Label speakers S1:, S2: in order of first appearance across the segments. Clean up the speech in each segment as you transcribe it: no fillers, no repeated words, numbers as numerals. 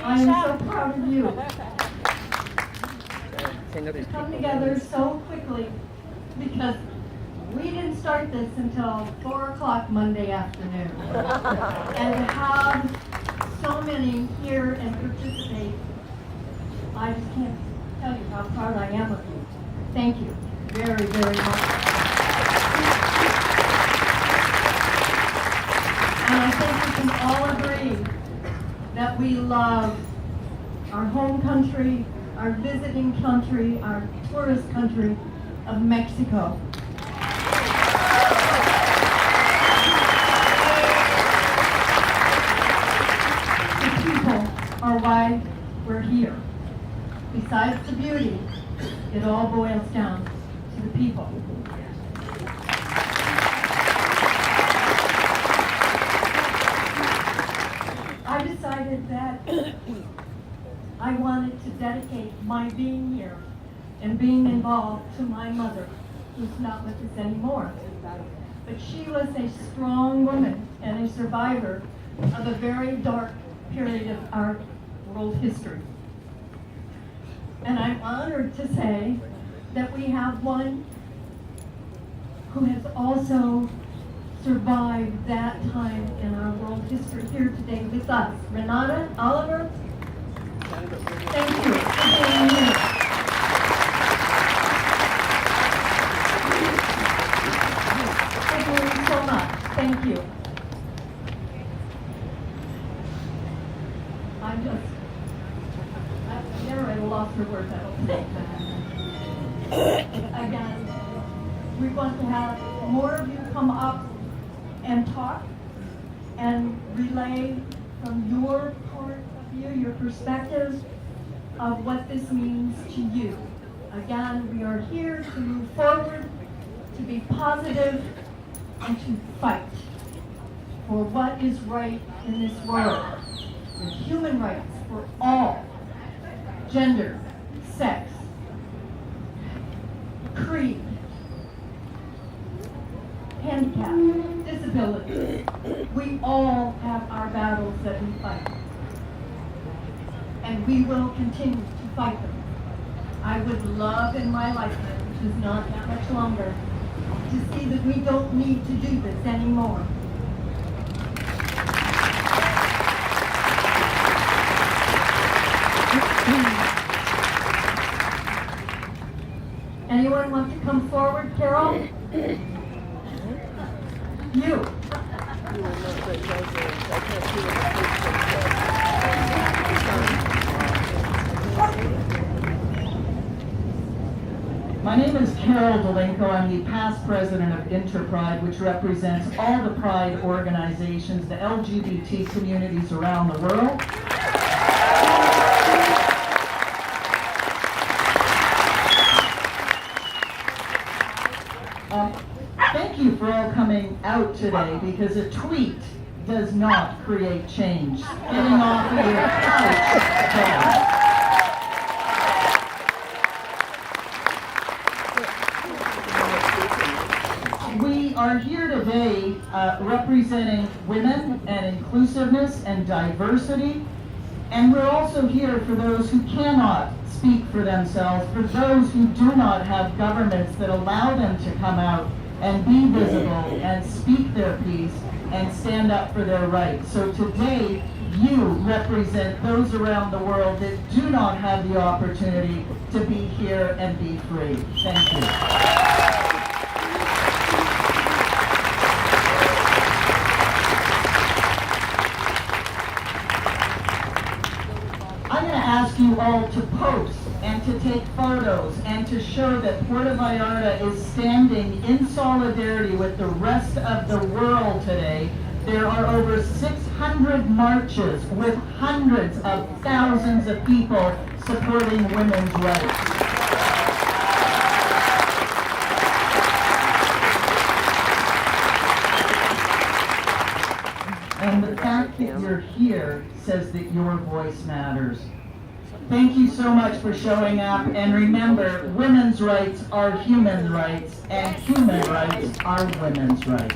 S1: I am so proud of you. To come together so quickly, because we didn't start this until 4 o'clock Monday afternoon. And to have so many here and participate, I just can't tell you how proud I am of you. Thank you very, very much. And I think we can all agree that we love our home country, our visiting country, our tourist country of Mexico. The people are why we're here. Besides the beauty, it all boils down to the people. I decided that I wanted to dedicate my being here and being involved to my mother, who's not with us anymore. But she was a strong woman and a survivor of a very dark period of our world history. And I'm honored to say that we have one who has also survived that time in our world history here today with us. Renata Oliver, thank you for being here. Thank you so much. Thank you. I never had lost her words, I don't think. Again, we want to have more of you come up and talk and relay from your point of view, your perspective of what this means to you. Again, we are here to move forward, to be positive, and to fight for what is right in this world. For human rights for all, gender, sex, creed, handicap, disability. We all have our battles that we fight. And we will continue to fight them. I would love in my lifetime, which is not that much longer, to see that we don't need to do this anymore. Anyone want to come forward, Carol? You.
S2: My name is Carol Delinko. I'm the past president of Interpride, which represents all the Pride organizations, the LGBT communities around the world. Thank you for all coming out today, because a tweet does not create change. Getting off of your couch does. We are here today representing women and inclusiveness and diversity, and we're also here for those who cannot speak for themselves, for those who do not have governments that allow them to come out and be visible and speak their piece and stand up for their rights. So today, you represent those around the world that do not have the opportunity to be here and be free. Thank you. I'm going to ask you all to post and to take photos and to show that Puerto Vallarta is standing in solidarity with the rest of the world today. There are over 600 marches with hundreds of thousands of people supporting women's rights. And the fact that you're here says that your voice matters. Thank you so much for showing up, and remember, women's rights are human rights, and human rights are women's rights.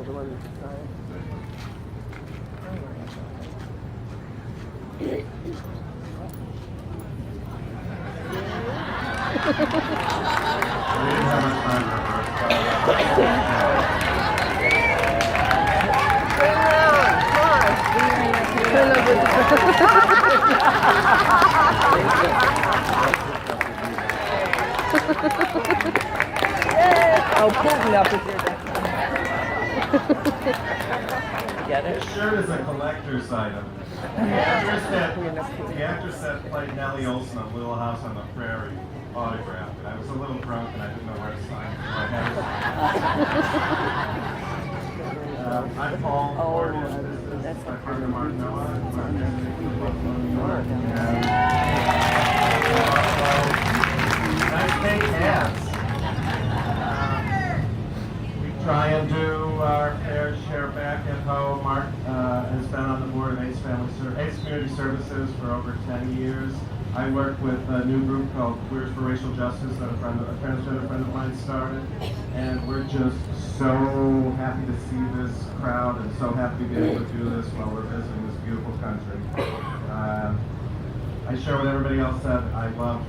S3: the one with the sign. Oh, Putin up with your Get it?
S4: This shirt is a collector's item. The actress that played Nellie Olson on Little House on the Prairie autographed it. I was a little drunk and I didn't know where to sign it, so I had it. I'm Paul Portis. This is my partner Mark Noah. Nice big hands. We try and do our fair share back at home. Mark has been on the board of ACE Community Services for over 10 years. I work with a new group called Queers for Racial Justice that a transgender friend of mine started. And we're just so happy to see this crowd and so happy to be able to do this while we're visiting this beautiful country. I share with everybody else that I love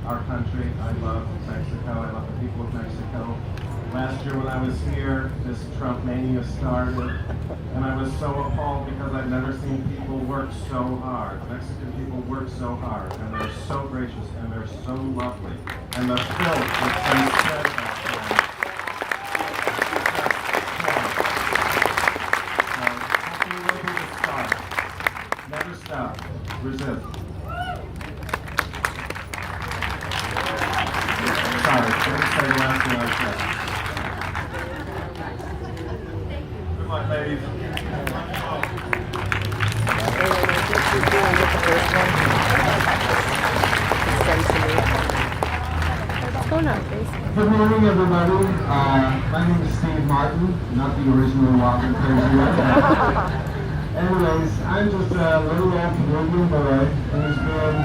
S4: our country. I love Mexico. I love the people of Mexico. Last year when I was here, this Trump mania started, and I was so appalled because I've never seen people work so hard. Mexican people work so hard, and they're so gracious, and they're so lovely. And the filth that's been said about them. So, hopefully we'll be the start. Never stop. Resist. Sorry, let me say the last thing I said. Good luck, ladies.
S3: What's going on, Grace?
S5: Good morning, everybody. My name is Steve Martin, not the original Wild and Crazy one. Anyways, I'm just a little old Canadian boy who's been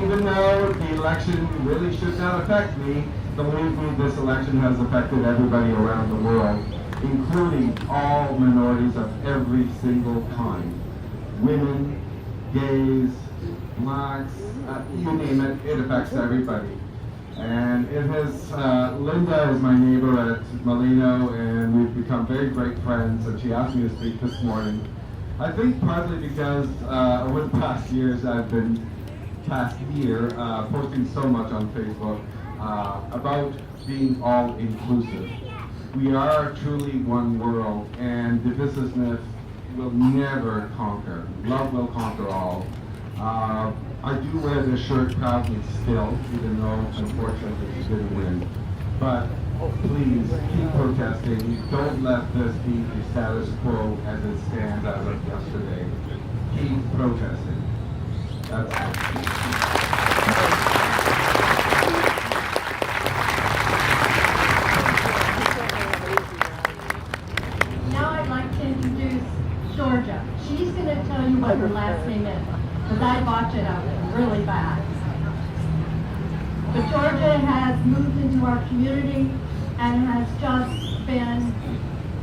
S5: even though the election really should not affect me, believe me, this election has affected everybody around the world, including all minorities of every single kind. Women, gays, blacks, you name it, it affects everybody. And it has, Linda is my neighbor at Molino, and we've become very great friends, and she asked me to speak this morning. I think partly because over the past year, posting so much on Facebook about being all inclusive. We are truly one world, and divisiveness will never conquer. Love will conquer all. I do wear this shirt proudly still, even though unfortunately it didn't win. But please keep protesting. Don't let this be the status quo as it stands as of yesterday. Keep protesting. That's it.
S1: Now I'd like to introduce Georgia. She's going to tell you what her last name is, because I botched it up really bad. But Georgia has moved into our community and has just been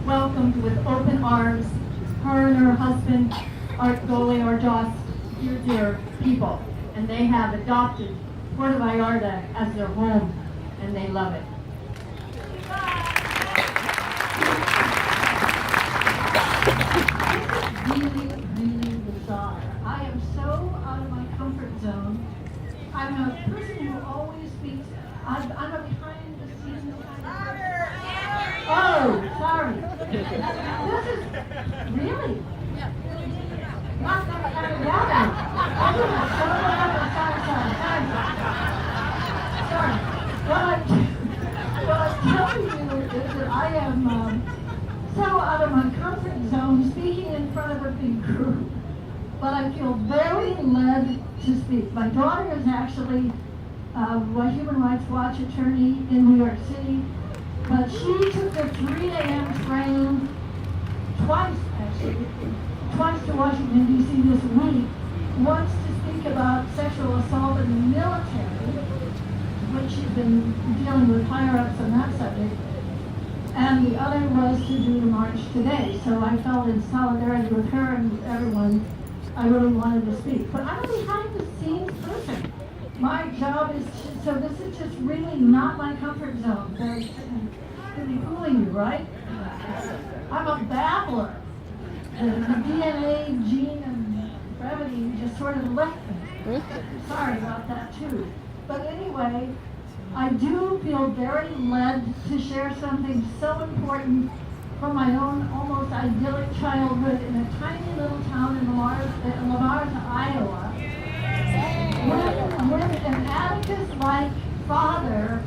S1: welcomed with open arms. Her and her husband, Art Gole, are just dear people. And they have adopted Puerto Vallarta as their home, and they love it. Really, really bizarre. I am so out of my comfort zone. I'm a person who always speaks. I'm a behind the scenes kind of person. Oh, sorry. This is really not that kind of gathering. Sorry. What I'm telling you is that I am so out of my comfort zone speaking in front of a big group. But I feel very led to speak. My daughter is actually a Human Rights Watch attorney in New York City, but she took the 3 a.m. train twice to Washington, D.C. this week, once to speak about sexual assault in the military, which she's been dealing with higher-ups on that subject, and the other was to do the march today. So I felt in solidarity with her and everyone, I really wanted to speak. But I'm a behind the scenes person. My job is to, so this is just really not my comfort zone. There's could be fooling you, right? I'm a babbler. The DNA gene of brevity just sort of left me. Sorry about that too. But anyway, I do feel very led to share something so important from my own almost idyllic childhood in a tiny little town in Lamarza, Iowa. When an Atticus-like father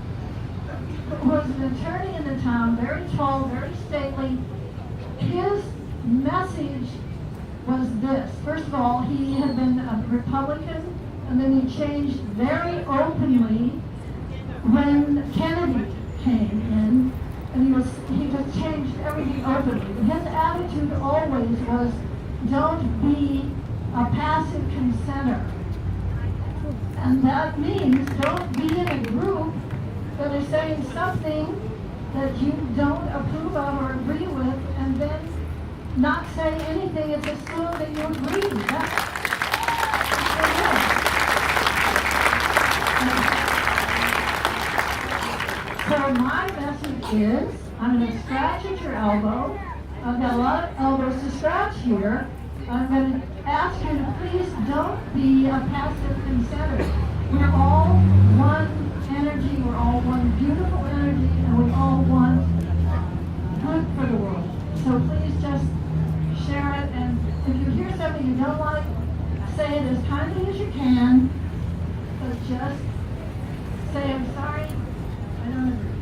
S1: who was an attorney in the town, very tall, very stately, his message was this. First of all, he had been a Republican, and then he changed very openly when Kennedy came in, and he just changed everything openly. His attitude always was, don't be a passive consenter. And that means don't be in a group that is saying something that you don't approve of or agree with, and then not say anything. It's assumed that you agree. So my message is, I'm going to scratch at your elbow. I've got a lot of elbows to scratch here. I'm going to ask you to please don't be a passive consenter. We're all one energy, we're all one beautiful energy, and we all want good for the world. So please just share it, and if you hear something you don't like, say it as kindly as you can, but just say, I'm sorry, I don't agree.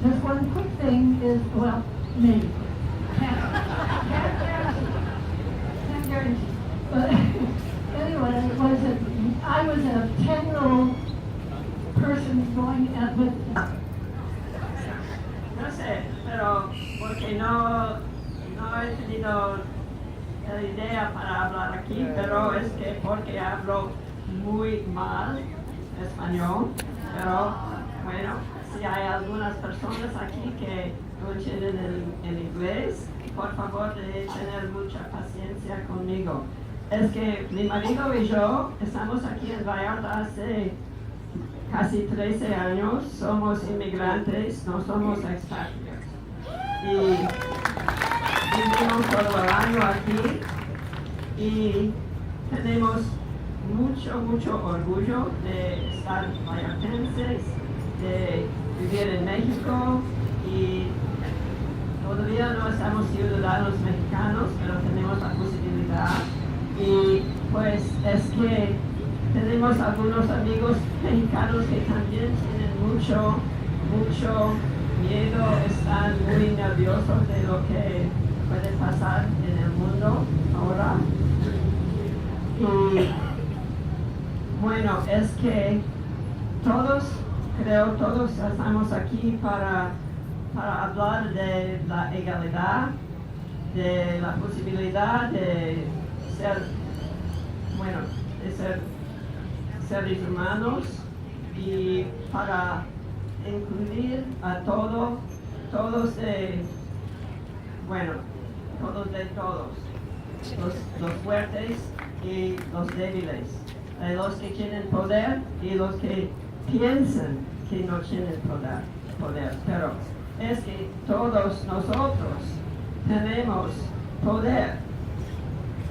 S1: Just one quick thing is, well, maybe. Can't guarantee. But anyway, I was a 10-year-old person going at with.
S6: No sé, pero porque no he tenido la idea para hablar aquí, pero es que porque hablo muy mal español, pero bueno, si hay algunas personas aquí que no entienden el inglés, por favor de tener mucha paciencia conmigo. Es que mi marido y yo estamos aquí en Vallarta hace casi 13 años, somos inmigrantes, no somos expatriados. Y vivimos todo el año aquí y tenemos mucho orgullo de estar vallartenses, de vivir en México, y todavía no estamos ciudadanos mexicanos, pero tenemos la posibilidad. Y pues es que tenemos algunos amigos mexicanos que también tienen mucho miedo, están muy nerviosos de lo que puede pasar en el mundo ahora. Y bueno, es que creo todos estamos aquí para hablar de la igualdad, de la posibilidad de ser seres humanos, y para incluir a todos de todos, los fuertes y los débiles, de los que tienen poder y los que piensan que no tienen poder, pero es que todos nosotros tenemos poder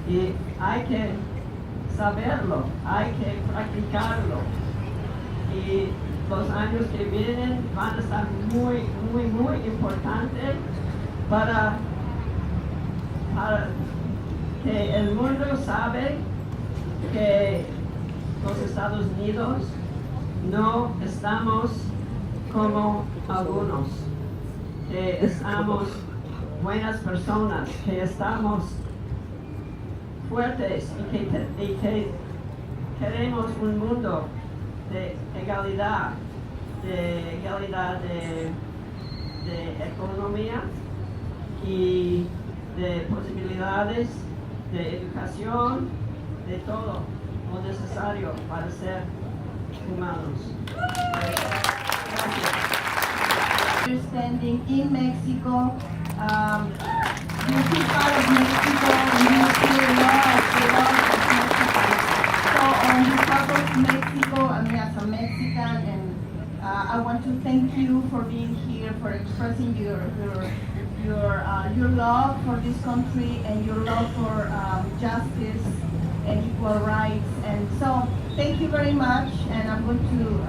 S6: y hay que saberlo, hay que practicarlo, y los años que vienen van a estar muy importantes para que el mundo sabe que los Estados Unidos no estamos como algunos, que estamos buenas personas, que estamos fuertes y que queremos un mundo de igualdad, de economía y de posibilidades, de educación, de todo lo necesario para ser humanos. Gracias.
S7: understanding in Mexico. You feel part of Mexico and you feel love of Mexico. So on behalf of Mexico and me as a Mexican, and I want to thank you for being here, for expressing your love for this country and your love for justice and equal rights. And so thank you very much. And I'm going to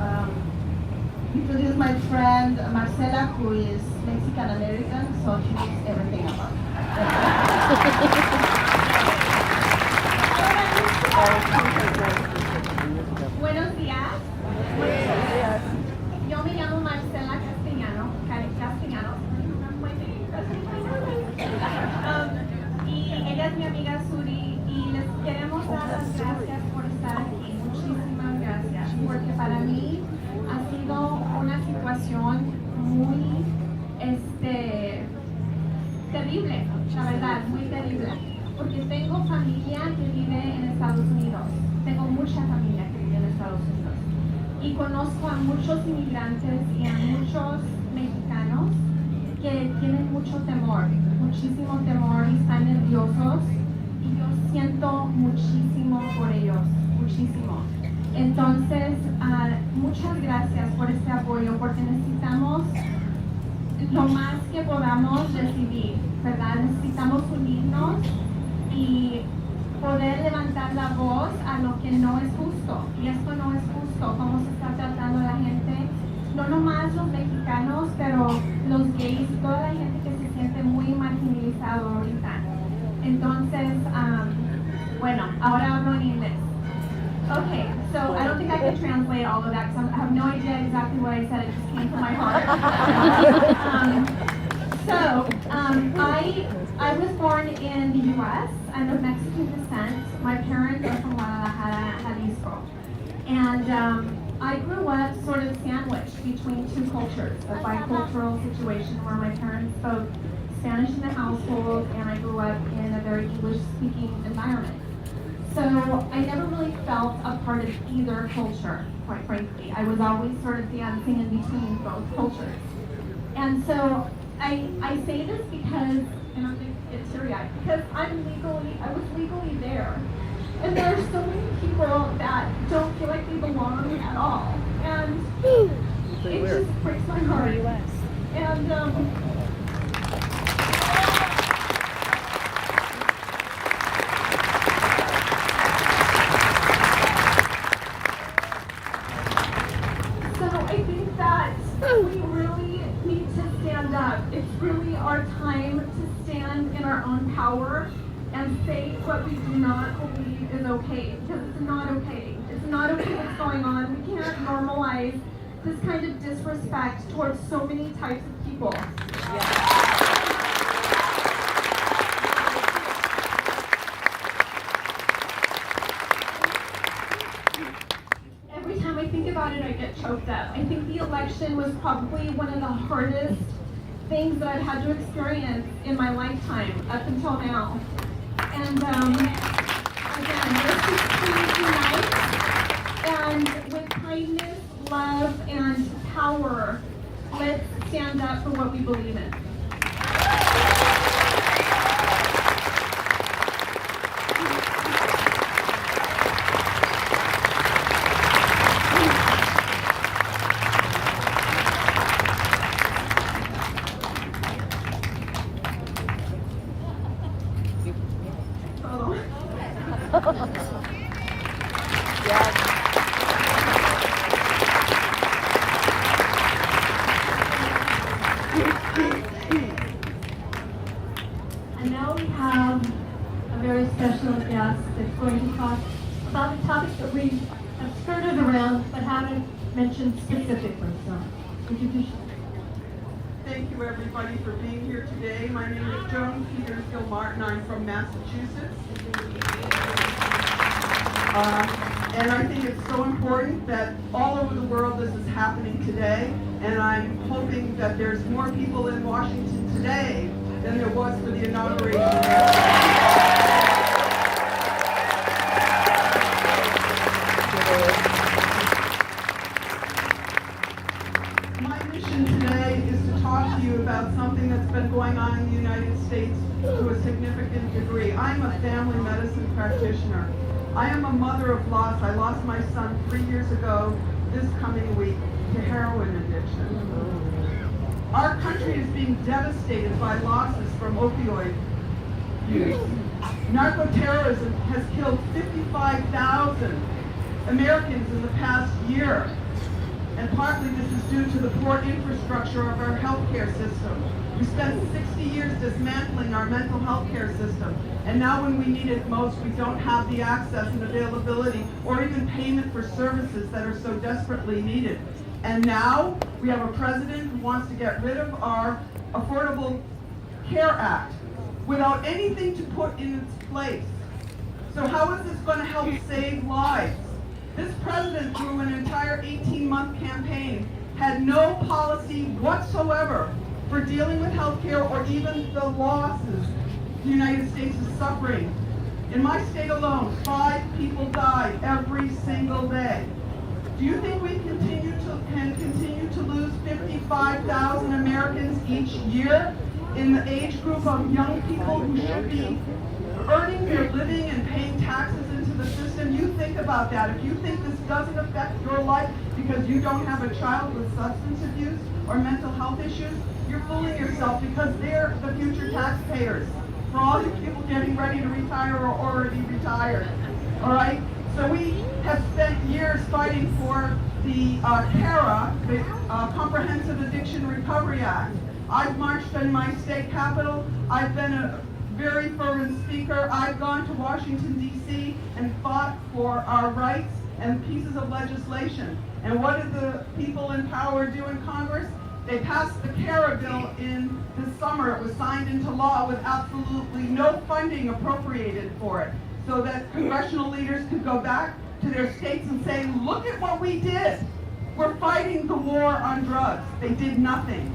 S7: introduce my friend Marcela, who is Mexican American, so she knows everything about
S8: Buenos días. Yo me llamo Marcela Castellanos. Y ella es mi amiga Suri y les queremos dar las gracias por estar aquí. Muchísimas gracias, porque para mí ha sido una situación muy terrible, la verdad, muy terrible, porque tengo familia que vive en Estados Unidos, tengo mucha familia que vive en Estados Unidos y conozco a muchos inmigrantes y a muchos mexicanos que tienen mucho temor, muchísimo temor y están nerviosos y yo siento muchísimo por ellos, muchísimo. Entonces, muchas gracias por este apoyo porque necesitamos lo más que podamos recibir, ¿verdad? Necesitamos unirnos y poder levantar la voz a lo que no es justo. Y esto no es justo, cómo se está tratando a la gente, no nomás los mexicanos, pero los gays y toda la gente que se siente muy marginalizado ahorita. Entonces, bueno, ahora hablo en inglés. Okay, so I don't think I can translate all of that because I have no idea exactly what I said. It just came from my heart. I was born in the U.S. I'm of Mexican descent. My parents are from Guadalajara, Jalisco. And I grew up sort of sandwiched between two cultures, a bicultural situation where my parents spoke Spanish in the household and I grew up in a very English-speaking environment. So I never really felt a part of either culture, quite frankly. I was always sort of dancing in between both cultures. And so I say this because, and I'm going to get teary-eyed, because I was legally there. And there are so many people that don't feel like they belong at all. And it just breaks my heart. And we really need to stand up. It's really our time to stand in our own power and say what we do not believe is okay, because it's not okay. It's not okay what's going on. We can't normalize this kind of disrespect towards so many types of people. Every time I think about it, I get choked up. I think the election was probably one of the hardest things that I've had to experience in my lifetime up until now. And again, let's just please unite, and with kindness, love, and power, let's stand up for what we believe in.
S1: And now we have a very special guest that's going to talk about a topic that we have skirted around but haven't mentioned specifically. So, would you just...
S9: Thank you everybody for being here today. My name is Joan Peters Gilmartin. I'm from Massachusetts. And I think it's so important that all over the world this is happening today. And I'm hoping that there's more people in Washington today than there was for the inauguration yesterday. My mission today is to talk about something that's been going on in the United States to a significant degree. I'm a family medicine practitioner. I am a mother of loss. I lost my son 3 years ago this coming week to heroin addiction. Our country is being devastated by losses from opioid use. Narcoterrorism has killed 55,000 Americans in the past year. And partly this is due to the poor infrastructure of our healthcare system. We spent 60 years dismantling our mental health care system, and now when we need it most, we don't have the access and availability or even payment for services that are so desperately needed. And now we have a president who wants to get rid of our Affordable Care Act without anything to put in its place. So how is this going to help save lives? This president, through an entire 18-month campaign, had no policy whatsoever for dealing with health care or even the losses the United States is suffering. In my state alone, 5 people die every single day. Do you think we can continue to lose 55,000 Americans each year in the age group of young people who should be earning their living and paying taxes into the system? You think about that. If you think this doesn't affect your life because you don't have a child with substance abuse or mental health issues, you're fooling yourself, because they're the future taxpayers for all you people getting ready to retire or already retired. All right? So we have spent years fighting for the CARA, the Comprehensive Addiction Recovery Act. I've marched in my state capital. I've been a very fervent speaker. I've gone to Washington, D.C. and fought for our rights and pieces of legislation. And what did the people in power do in Congress? They passed the CARA bill in this summer. It was signed into law with absolutely no funding appropriated for it, so that congressional leaders could go back to their states and say, look at what we did. We're fighting the war on drugs. They did nothing.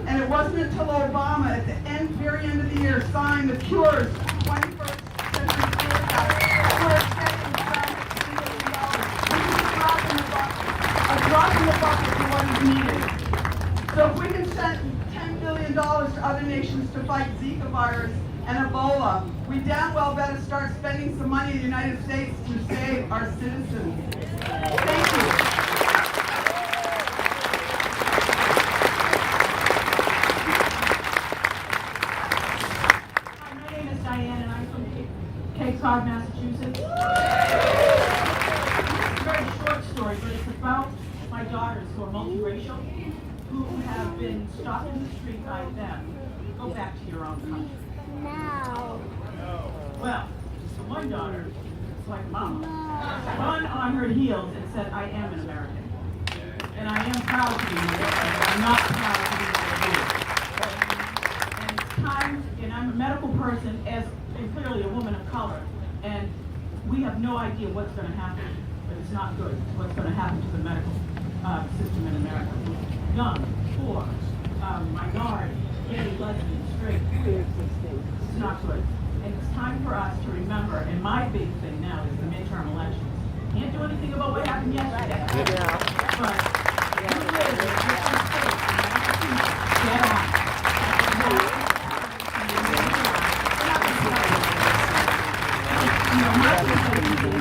S9: And it wasn't until Obama, at the very end of the year, signed the Cures 21st Century Cures Act, where it's getting $1 billion. This is a drop in the bucket for what is needed. So if we can send $10 billion to other nations to fight Zika virus and Ebola, we damn well better start spending some money in the United States to save our citizens. Thank you.
S10: Cape Cod, Massachusetts. It's a very short story, but it's about my daughters who are multiracial, who have been stopped in the street by them. Go back to your own country.
S3: No.
S10: Well, the one daughter, it's like mama, run on her heels and said, I am an American. And I am proud to be an American, but I'm not proud to be an American. And it's time, and I'm a medical person, and clearly a woman of color, and we have no idea what's going to happen, but it's not good. What's going to happen to the medical system in America? Young, poor, minority, gay, lesbian, straight, queer. It's not good. And it's time for us to remember, and my big thing now is the midterm elections. Can't do anything about what happened yesterday. But you live in different states, get out.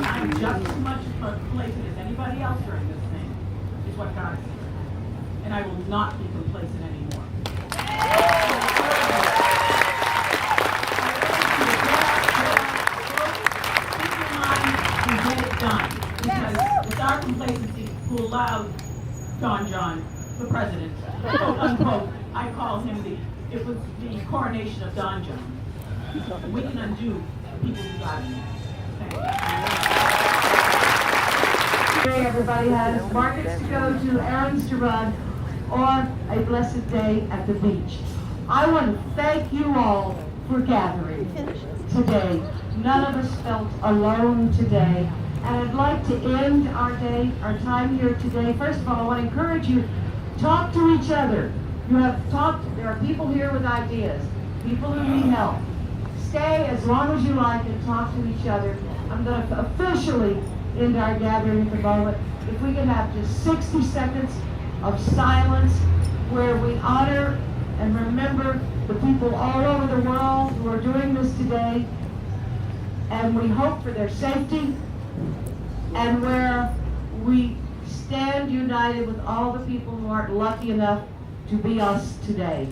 S10: I'm just as much complacent as anybody else during this thing, is what God says. And I will not be complacent anymore. Keep your mind and get it done. Because it's our complacency who allowed John, the president, quote unquote, I call him it was the coronation of Don John. We can undo the people who got him.
S11: Today everybody has markets to go to, errands to run, or a blessed day at the beach. I want to thank you all for gathering today. None of us felt alone today. And I'd like to end our day, our time here today. First of all, I want to encourage you, talk to each other. There are people here with ideas, people who need help. Stay as long as you like and talk to each other. I'm going to officially end our gathering at the moment. If we can have just 60 seconds of silence where we honor and remember the people all over the world who are doing this today, and we hope for their safety, and where we stand united with all the people who aren't lucky enough to be us today.